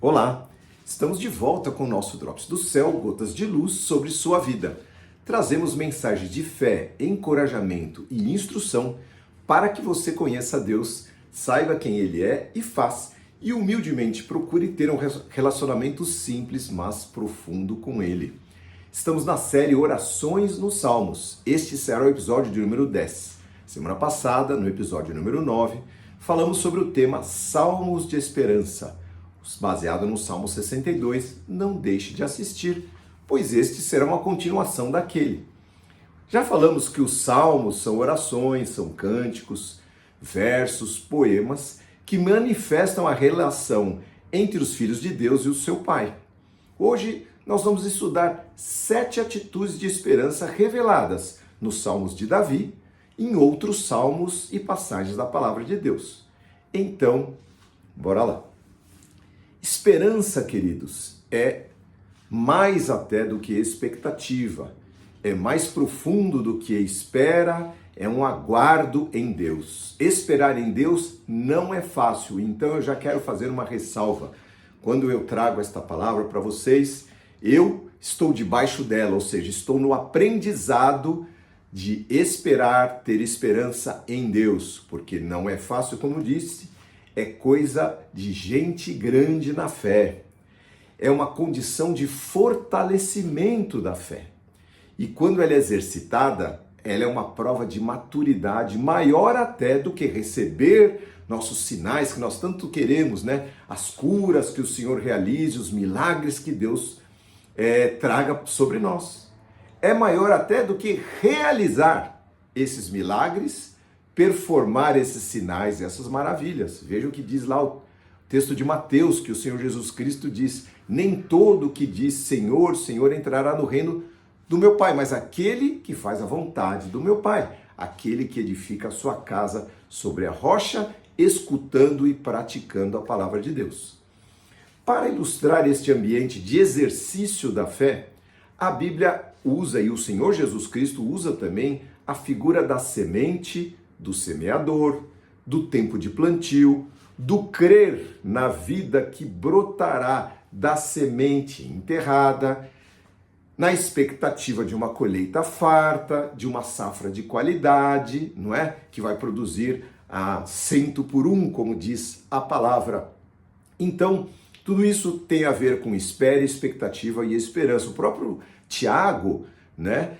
Olá, estamos de volta com o nosso Drops do Céu, gotas de luz sobre sua vida. Trazemos mensagens de fé, encorajamento e instrução para que você conheça Deus, saiba quem Ele é e faz, e humildemente procure ter um relacionamento simples, mas profundo com Ele. Estamos na série Orações nos Salmos. Este será o episódio de número 10. Semana passada, no episódio número 9, falamos sobre o tema Salmos de Esperança. Baseado no Salmo 62, não deixe de assistir, pois este será uma continuação daquele. Já falamos que os salmos são orações, são cânticos, versos, poemas que manifestam a relação entre os filhos de Deus e o seu Pai. Hoje nós vamos estudar 7 atitudes de esperança reveladas nos Salmos de Davi, em outros salmos e passagens da Palavra de Deus. Então, bora lá. Esperança, queridos, é mais até do que expectativa, é mais profundo do que espera, é um aguardo em Deus. Esperar em Deus não é fácil, então eu já quero fazer uma ressalva. Quando eu trago esta palavra para vocês, eu estou debaixo dela, ou seja, estou no aprendizado de esperar, ter esperança em Deus, porque não é fácil, como disse, é coisa de gente grande na fé. É uma condição de fortalecimento da fé. E quando ela é exercitada, ela é uma prova de maturidade maior até do que receber nossos sinais que nós tanto queremos, né? As curas que o Senhor realize, os milagres que Deus traga sobre nós. É maior até do que realizar esses milagres, performar esses sinais, essas maravilhas. Veja o que diz lá o texto de Mateus, que o Senhor Jesus Cristo diz: nem todo que diz Senhor, Senhor entrará no reino do meu Pai, mas aquele que faz a vontade do meu Pai, aquele que edifica a sua casa sobre a rocha, escutando e praticando a palavra de Deus. Para ilustrar este ambiente de exercício da fé, a Bíblia usa, e o Senhor Jesus Cristo usa também, a figura da semente, do semeador, do tempo de plantio, do crer na vida que brotará da semente enterrada, na expectativa de uma colheita farta, de uma safra de qualidade, não é? Que vai produzir a 100 por 1, como diz a palavra. Então, tudo isso tem a ver com espera, expectativa e esperança. O próprio Tiago, né,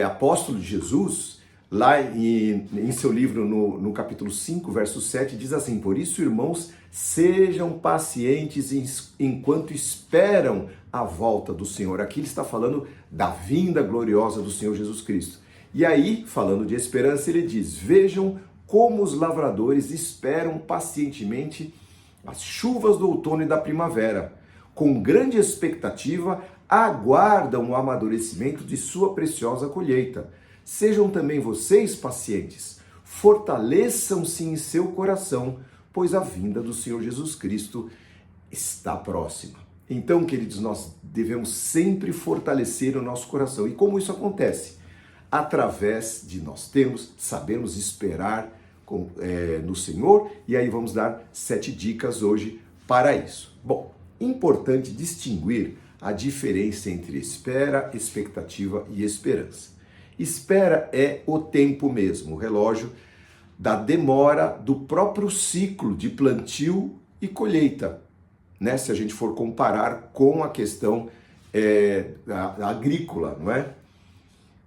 apóstolo de Jesus, lá em seu livro, no capítulo 5, verso 7, diz assim: por isso, irmãos, sejam pacientes enquanto esperam a volta do Senhor. Aqui ele está falando da vinda gloriosa do Senhor Jesus Cristo. E aí, falando de esperança, ele diz: vejam como os lavradores esperam pacientemente as chuvas do outono e da primavera. Com grande expectativa, aguardam o amadurecimento de sua preciosa colheita. Sejam também vocês pacientes, fortaleçam-se em seu coração, pois a vinda do Senhor Jesus Cristo está próxima. Então, queridos, nós devemos sempre fortalecer o nosso coração. E como isso acontece? Através de nós sabermos esperar no Senhor, e aí vamos dar 7 dicas hoje para isso. Bom, importante distinguir a diferença entre espera, expectativa e esperança. Espera é o tempo mesmo, o relógio da demora do próprio ciclo de plantio e colheita, né? Se a gente for comparar com a questão agrícola, não é?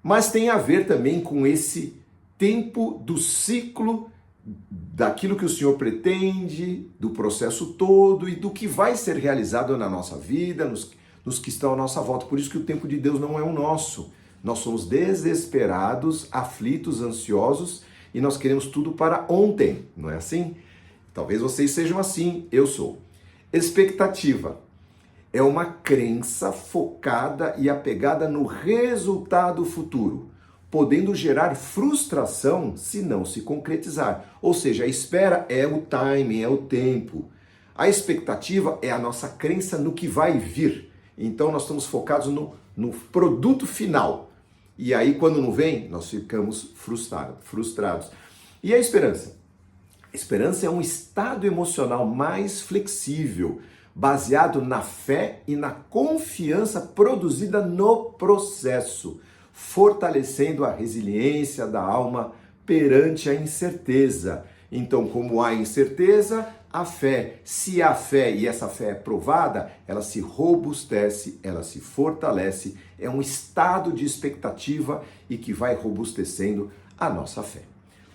Mas tem a ver também com esse tempo do ciclo daquilo que o Senhor pretende, do processo todo e do que vai ser realizado na nossa vida, nos que estão à nossa volta. Por isso que o tempo de Deus não é o nosso. Nós somos desesperados, aflitos, ansiosos e nós queremos tudo para ontem, não é assim? Talvez vocês sejam assim, eu sou. Expectativa é uma crença focada e apegada no resultado futuro, podendo gerar frustração se não se concretizar. Ou seja, a espera é o timing, é o tempo. A expectativa é a nossa crença no que vai vir. Então nós estamos focados no produto final. E aí, quando não vem, nós ficamos frustrados. E a esperança? A esperança é um estado emocional mais flexível, baseado na fé e na confiança produzida no processo, fortalecendo a resiliência da alma perante a incerteza. Então, como há incerteza, a fé, se há fé e essa fé é provada, ela se robustece, ela se fortalece, é um estado de expectativa e que vai robustecendo a nossa fé.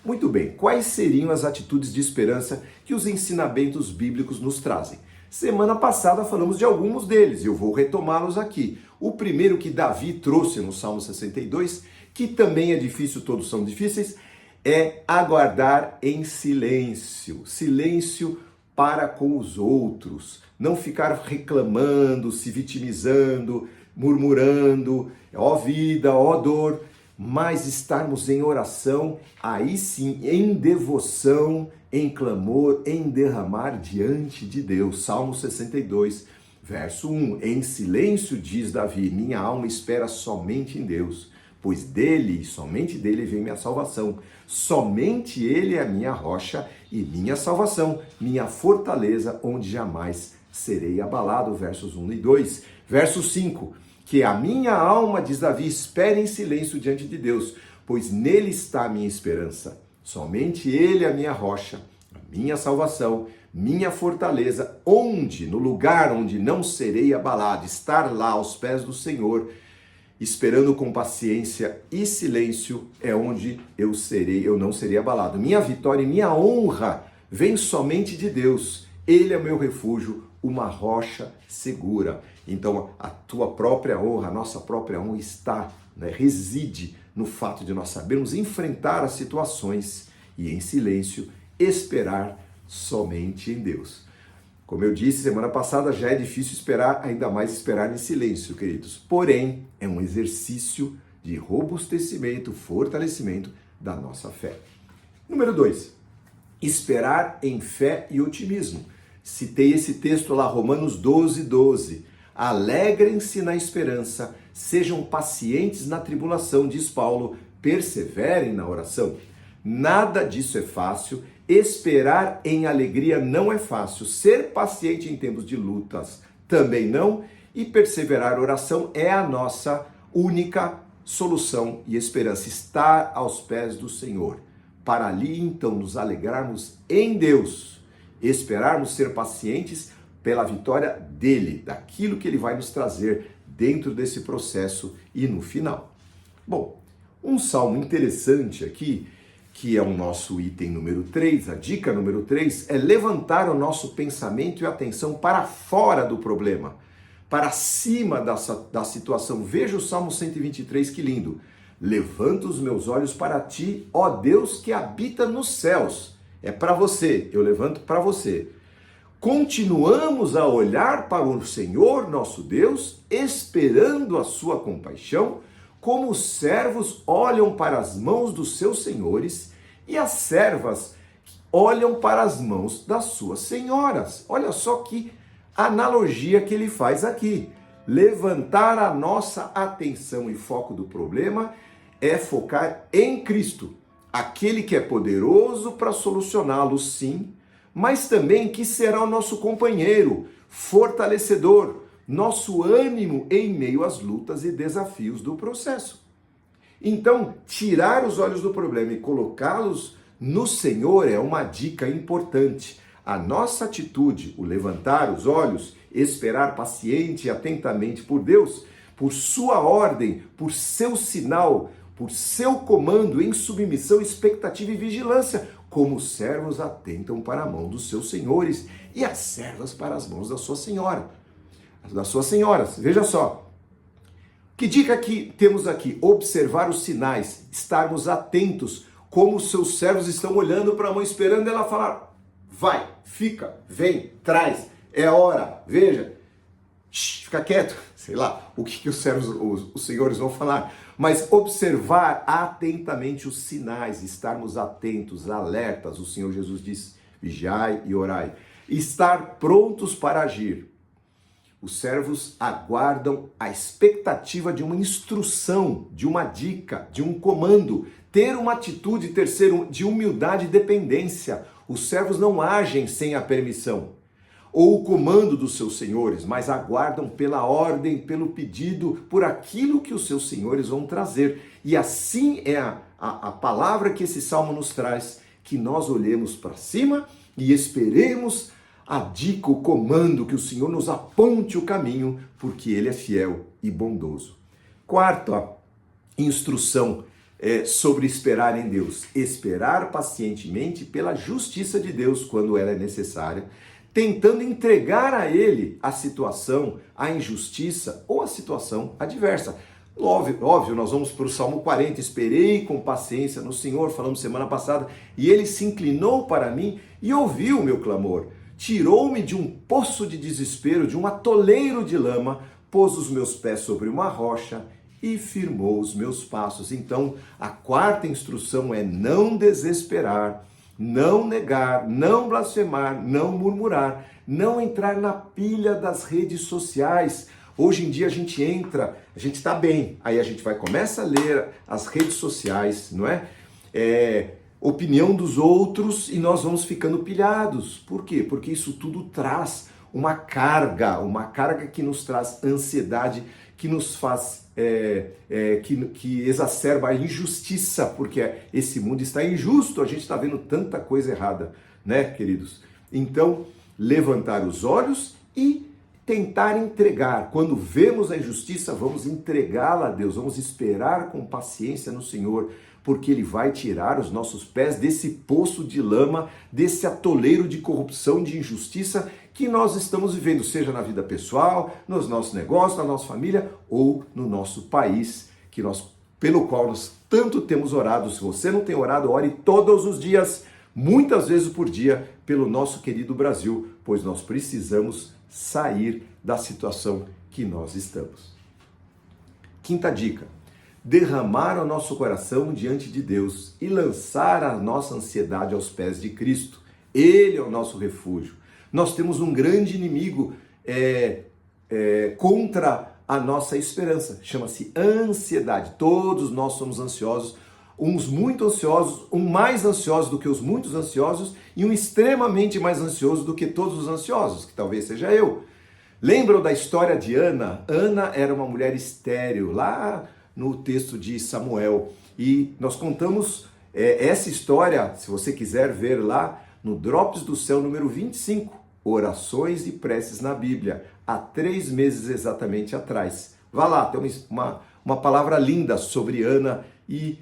Muito bem, quais seriam as atitudes de esperança que os ensinamentos bíblicos nos trazem? Semana passada falamos de alguns deles e eu vou retomá-los aqui. O primeiro que Davi trouxe no Salmo 62, que também é difícil, todos são difíceis, é aguardar em silêncio. Silêncio para com os outros. Não ficar reclamando, se vitimizando, murmurando, ó vida, ó dor, mas estarmos em oração, aí sim, em devoção, em clamor, em derramar diante de Deus. Salmo 62, verso 1. Em silêncio, diz Davi, minha alma espera somente em Deus, pois dele, somente dele vem minha salvação. Somente ele é a minha rocha e minha salvação, minha fortaleza, onde jamais serei abalado. Versos 1 e 2. Verso 5. Que a minha alma, diz Davi, espere em silêncio diante de Deus, pois nele está a minha esperança. Somente ele é a minha rocha, a minha salvação, minha fortaleza, no lugar onde não serei abalado, estar lá aos pés do Senhor, esperando com paciência e silêncio, é onde eu não serei abalado. Minha vitória e minha honra vem somente de Deus. Ele é o meu refúgio, uma rocha segura. Então, a tua própria honra, a nossa própria honra reside no fato de nós sabermos enfrentar as situações e, em silêncio, esperar somente em Deus. Como eu disse semana passada, já é difícil esperar, ainda mais esperar em silêncio, queridos. Porém, é um exercício de robustecimento, fortalecimento da nossa fé. Número 2, esperar em fé e otimismo. Citei esse texto lá, Romanos 12, 12. Alegrem-se na esperança, sejam pacientes na tribulação, diz Paulo, perseverem na oração. Nada disso é fácil, esperar em alegria não é fácil, ser paciente em tempos de lutas também não, e perseverar oração é a nossa única solução e esperança, estar aos pés do Senhor, para ali então nos alegrarmos em Deus, esperarmos ser pacientes pela vitória dele, daquilo que ele vai nos trazer dentro desse processo e no final. Bom, um salmo interessante aqui, que é o nosso item número 3, a dica número 3, é levantar o nosso pensamento e atenção para fora do problema, para cima da situação. Veja o Salmo 123, que lindo. Levanto os meus olhos para ti, ó Deus que habita nos céus. É para você, eu levanto para você. Continuamos a olhar para o Senhor, nosso Deus, esperando a sua compaixão, como os servos olham para as mãos dos seus senhores e as servas olham para as mãos das suas senhoras. Olha só que analogia que ele faz aqui. Levantar a nossa atenção e foco do problema é focar em Cristo, aquele que é poderoso para solucioná-lo, sim, mas também que será o nosso companheiro, fortalecedor, nosso ânimo em meio às lutas e desafios do processo. Então, tirar os olhos do problema e colocá-los no Senhor é uma dica importante. A nossa atitude, o levantar os olhos, esperar paciente e atentamente por Deus, por sua ordem, por seu sinal, por seu comando em submissão, expectativa e vigilância, como os servos atentam para a mão dos seus senhores e as servas para as mãos da sua senhora, das suas senhoras. Veja só, que dica que temos aqui? Observar os sinais, estarmos atentos, como os seus servos estão olhando para a mão, esperando ela falar, vai, fica, vem, traz, é hora, veja, fica quieto, sei lá, o que os servos, os senhores vão falar, mas observar atentamente os sinais, estarmos atentos, alertas, o Senhor Jesus diz, vigiai e orai, estar prontos para agir. Os servos aguardam a expectativa de uma instrução, de uma dica, de um comando, ter uma atitude, terceiro, de humildade e dependência. Os servos não agem sem a permissão. ou o comando dos seus senhores, mas aguardam pela ordem, pelo pedido, por aquilo que os seus senhores vão trazer. E assim é a palavra que esse salmo nos traz, que nós olhemos para cima e esperemos a dica, o comando, que o Senhor nos aponte o caminho, porque Ele é fiel e bondoso. Quarta instrução sobre esperar em Deus. Esperar pacientemente pela justiça de Deus quando ela é necessária, tentando entregar a Ele a situação, a injustiça ou a situação adversa. Óbvio, nós vamos para o Salmo 40, esperei com paciência no Senhor, falamos semana passada, e Ele se inclinou para mim e ouviu o meu clamor. Tirou-me de um poço de desespero, de um atoleiro de lama, pôs os meus pés sobre uma rocha e firmou os meus passos. Então, a quarta instrução é não desesperar, não negar, não blasfemar, não murmurar, não entrar na pilha das redes sociais. Hoje em dia a gente está bem, aí a gente começa a ler as redes sociais, não é? Opinião dos outros e nós vamos ficando pilhados. Por quê? Porque isso tudo traz uma carga que nos traz ansiedade, que nos faz, que exacerba a injustiça, porque esse mundo está injusto, a gente está vendo tanta coisa errada, né, queridos? Então, levantar os olhos e tentar entregar. Quando vemos a injustiça, vamos entregá-la a Deus, vamos esperar com paciência no Senhor, porque Ele vai tirar os nossos pés desse poço de lama, desse atoleiro de corrupção, de injustiça que nós estamos vivendo, seja na vida pessoal, nos nossos negócios, na nossa família ou no nosso país, pelo qual nós tanto temos orado. Se você não tem orado, ore todos os dias, muitas vezes por dia, pelo nosso querido Brasil, pois nós precisamos sair da situação que nós estamos. Quinta dica: derramar o nosso coração diante de Deus e lançar a nossa ansiedade aos pés de Cristo. Ele é o nosso refúgio. Nós temos um grande inimigo contra a nossa esperança, chama-se ansiedade. Todos nós somos ansiosos, uns muito ansiosos, um mais ansioso do que os muitos ansiosos e um extremamente mais ansioso do que todos os ansiosos, que talvez seja eu. Lembram da história de Ana? Ana era uma mulher estéril, lá no texto de Samuel. E nós contamos essa história, se você quiser ver lá, no Drops do Céu número 25, Orações e Preces na Bíblia, há 3 meses exatamente atrás. Vá lá, tem uma palavra linda sobre Ana e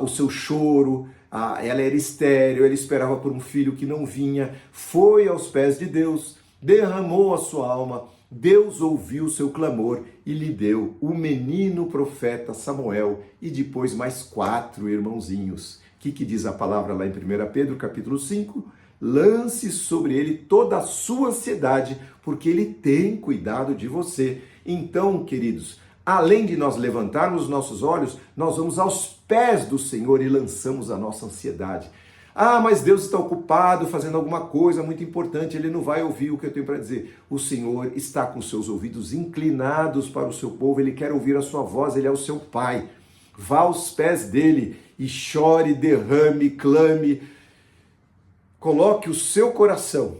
o seu choro. Ela era estéril, ela esperava por um filho que não vinha, foi aos pés de Deus, derramou a sua alma, Deus ouviu o seu clamor e lhe deu o menino profeta Samuel e depois mais 4 irmãozinhos. O que diz a palavra lá em 1 Pedro capítulo 5? Lance sobre ele toda a sua ansiedade, porque ele tem cuidado de você. Então, queridos, além de nós levantarmos nossos olhos, nós vamos aos pés do Senhor e lançamos a nossa ansiedade. Mas Deus está ocupado fazendo alguma coisa muito importante, Ele não vai ouvir o que eu tenho para dizer. O Senhor está com seus ouvidos inclinados para o seu povo, Ele quer ouvir a sua voz, Ele é o seu Pai. Vá aos pés dEle e chore, derrame, clame. Coloque o seu coração,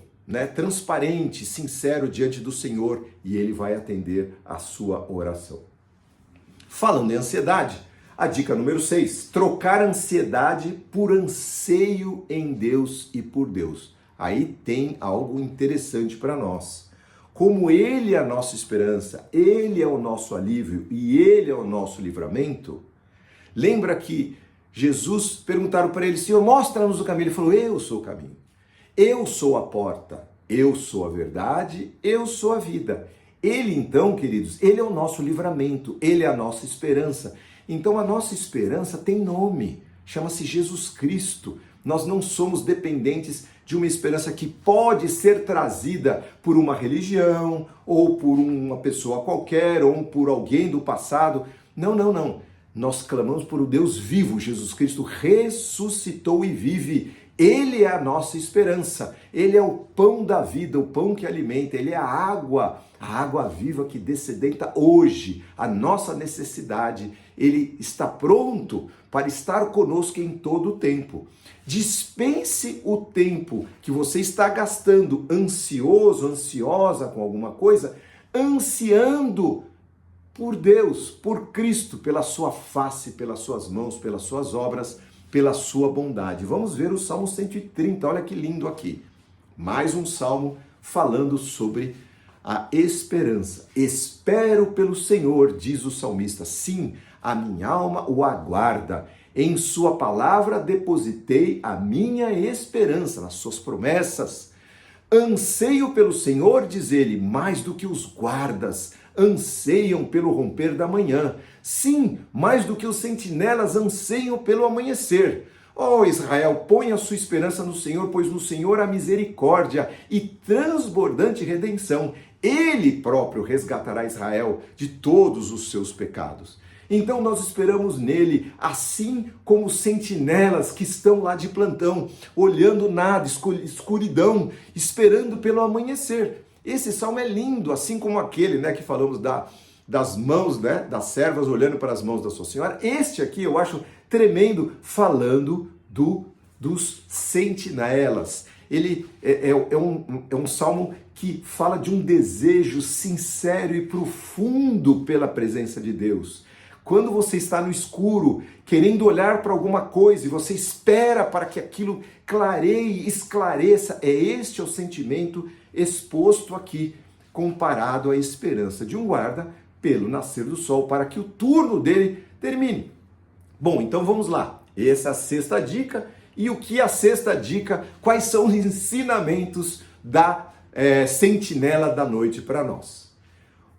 transparente, sincero diante do Senhor e Ele vai atender a sua oração. Falando em ansiedade, a dica número 6, trocar ansiedade por anseio em Deus e por Deus. Aí tem algo interessante para nós. Como Ele é a nossa esperança, Ele é o nosso alívio e Ele é o nosso livramento, lembra que Jesus perguntaram para Ele, Senhor, mostra-nos o caminho. Ele falou, eu sou o caminho, eu sou a porta, eu sou a verdade, eu sou a vida. Ele então, queridos, Ele é o nosso livramento, Ele é a nossa esperança. Então a nossa esperança tem nome, chama-se Jesus Cristo. Nós não somos dependentes de uma esperança que pode ser trazida por uma religião, ou por uma pessoa qualquer, ou por alguém do passado. Não, não, não. Nós clamamos por o Deus vivo, Jesus Cristo ressuscitou e vive. Ele é a nossa esperança, Ele é o pão da vida, o pão que alimenta, Ele é a água viva que descedenta hoje, a nossa necessidade. Ele está pronto para estar conosco em todo o tempo. Dispense o tempo que você está gastando ansioso, ansiosa com alguma coisa, ansiando por Deus, por Cristo, pela sua face, pelas suas mãos, pelas suas obras, pela sua bondade. Vamos ver o Salmo 130, olha que lindo aqui. Mais um salmo falando sobre a esperança. Espero pelo Senhor, diz o salmista. Sim, a minha alma o aguarda. Em sua palavra depositei a minha esperança, nas suas promessas. Anseio pelo Senhor, diz ele, mais do que os guardas anseiam pelo romper da manhã. Sim, mais do que os sentinelas anseiam pelo amanhecer. Ó Israel, põe a sua esperança no Senhor, pois no Senhor há misericórdia e transbordante redenção. Ele próprio resgatará Israel de todos os seus pecados. Então nós esperamos nele, assim como os sentinelas que estão lá de plantão, olhando nada, escuridão, esperando pelo amanhecer. Esse salmo é lindo, assim como aquele, né, que falamos das mãos, né, das servas olhando para as mãos da sua senhora. Este aqui eu acho tremendo, falando dos sentinelas. Ele é um salmo que fala de um desejo sincero e profundo pela presença de Deus. Quando você está no escuro, querendo olhar para alguma coisa e você espera para que aquilo clareie, esclareça, este é o sentimento exposto aqui, comparado à esperança de um guarda pelo nascer do sol, para que o turno dele termine. Bom, então vamos lá. Essa é a sexta dica. E o que é a sexta dica? Quais são os ensinamentos da sentinela da noite para nós?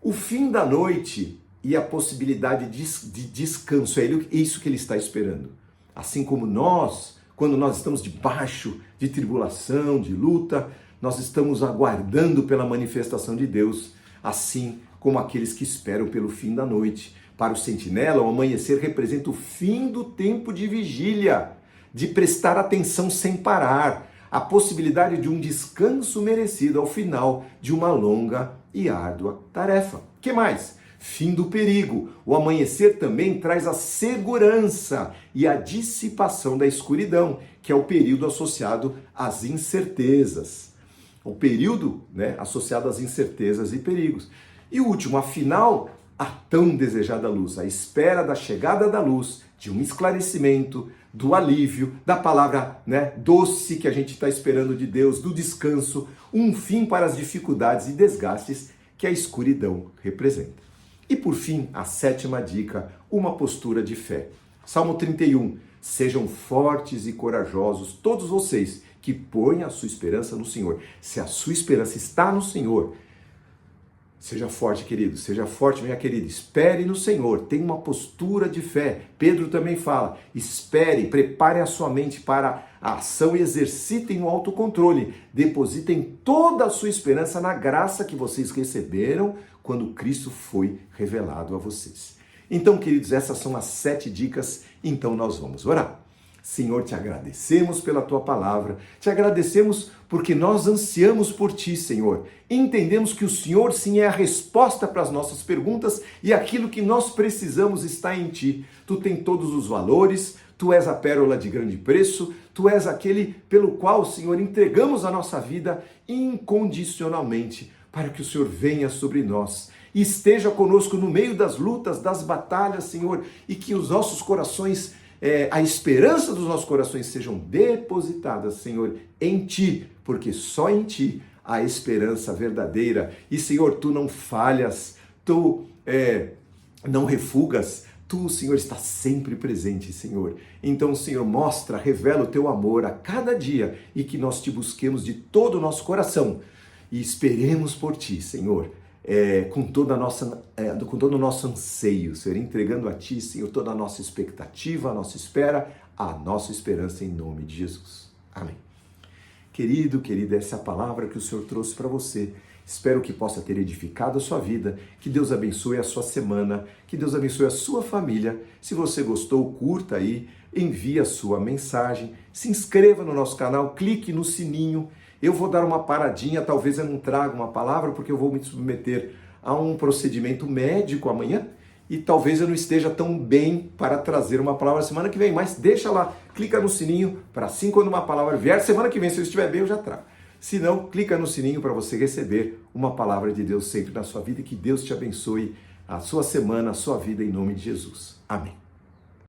O fim da noite e a possibilidade de descanso, é isso que ele está esperando. Assim como nós, quando nós estamos debaixo de tribulação, de luta, nós estamos aguardando pela manifestação de Deus, assim como aqueles que esperam pelo fim da noite. Para o sentinela, o amanhecer representa o fim do tempo de vigília, de prestar atenção sem parar, a possibilidade de um descanso merecido ao final de uma longa e árdua tarefa. Que mais? Fim do perigo. O amanhecer também traz a segurança e a dissipação da escuridão, que é o período associado às incertezas. O período, né, associado às incertezas e perigos. E o último, afinal, a tão desejada luz, a espera da chegada da luz, de um esclarecimento, do alívio, da palavra, né, doce que a gente está esperando de Deus, do descanso, um fim para as dificuldades e desgastes que a escuridão representa. E por fim, a sétima dica, uma postura de fé. Salmo 31, sejam fortes e corajosos todos vocês que põem a sua esperança no Senhor. Se a sua esperança está no Senhor, seja forte, querido, seja forte, minha querida, espere no Senhor, tenha uma postura de fé. Pedro também fala, espere, prepare a sua mente para a ação e exercitem o autocontrole. Depositem toda a sua esperança na graça que vocês receberam quando Cristo foi revelado a vocês. Então, queridos, essas são as 7 dicas, então nós vamos orar. Senhor, te agradecemos pela tua palavra, te agradecemos porque nós ansiamos por ti, Senhor. Entendemos que o Senhor sim é a resposta para as nossas perguntas e aquilo que nós precisamos está em ti. Tu tem todos os valores, tu és a pérola de grande preço, tu és aquele pelo qual, Senhor, entregamos a nossa vida incondicionalmente para que o Senhor venha sobre nós e esteja conosco no meio das lutas, das batalhas, Senhor, e que os nossos corações a esperança dos nossos corações sejam depositadas, Senhor, em Ti, porque só em Ti há esperança verdadeira. E, Senhor, Tu não falhas, Tu não refugas, Tu, Senhor, está sempre presente, Senhor. Então, Senhor, mostra, revela o Teu amor a cada dia e que nós Te busquemos de todo o nosso coração e esperemos por Ti, Senhor. Com todo o nosso anseio, Senhor, entregando a Ti, Senhor, toda a nossa expectativa, a nossa espera, a nossa esperança em nome de Jesus. Amém. Querido, querida, essa é a palavra que o Senhor trouxe para você. Espero que possa ter edificado a sua vida, que Deus abençoe a sua semana, que Deus abençoe a sua família. Se você gostou, curta aí, envie a sua mensagem, se inscreva no nosso canal, clique no sininho. Eu vou dar uma paradinha, talvez eu não traga uma palavra, porque eu vou me submeter a um procedimento médico amanhã e talvez eu não esteja tão bem para trazer uma palavra semana que vem, mas deixa lá, clica no sininho para assim quando uma palavra vier, semana que vem, se eu estiver bem, eu já trago. Se não, clica no sininho para você receber uma palavra de Deus sempre na sua vida e que Deus te abençoe a sua semana, a sua vida em nome de Jesus. Amém.